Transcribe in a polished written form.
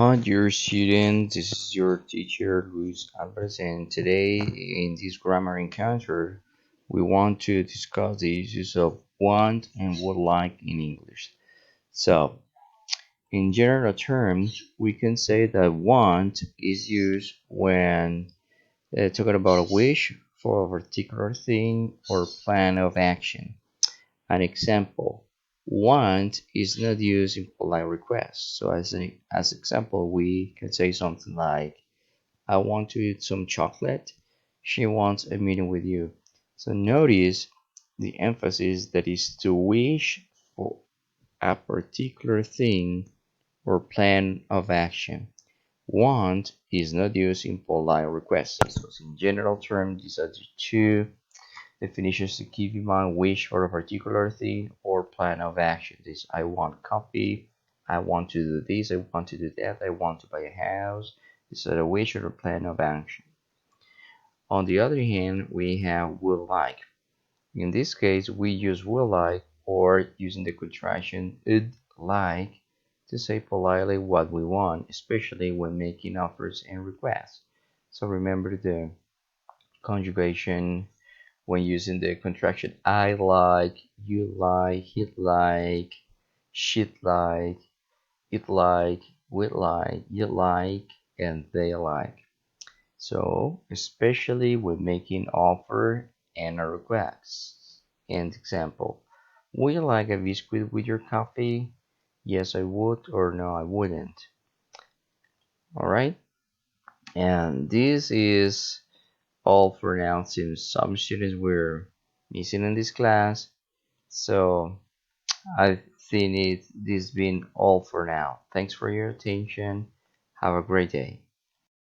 Hi, dear students. This is your teacher, Luis Alvarez, and today in this grammar encounter, we want to discuss the uses of want and would like in English. So, in general terms, we can say that want is used when talking about a wish for a particular thing or plan of action. An example, want is not used in polite requests. So as example, we can say something like, I want to eat some chocolate. She wants a meeting with you. So notice the emphasis that is to wish for a particular thing or plan of action. Want is not used in polite requests. So in general terms, these are the two definitions to keep in mind: wish for a particular thing or plan of action. This I want coffee, I want to do this, I want to do that, I want to buy a house. This is a wish or a plan of action. On the other hand, we have will like. In this case, we use will like or using the contraction would like to say politely what we want, especially when making offers and requests. So remember the conjugation when using the contraction I like, you like, he like, she'd like, it like, we like, you like, and they like. So, especially when making offer and a request. And example, would you like a biscuit with your coffee? Yes, I would, or no, I wouldn't. All right, and this is all for now since some students were missing in this class. So I think this been all for now. Thanks for your attention. Have a great day.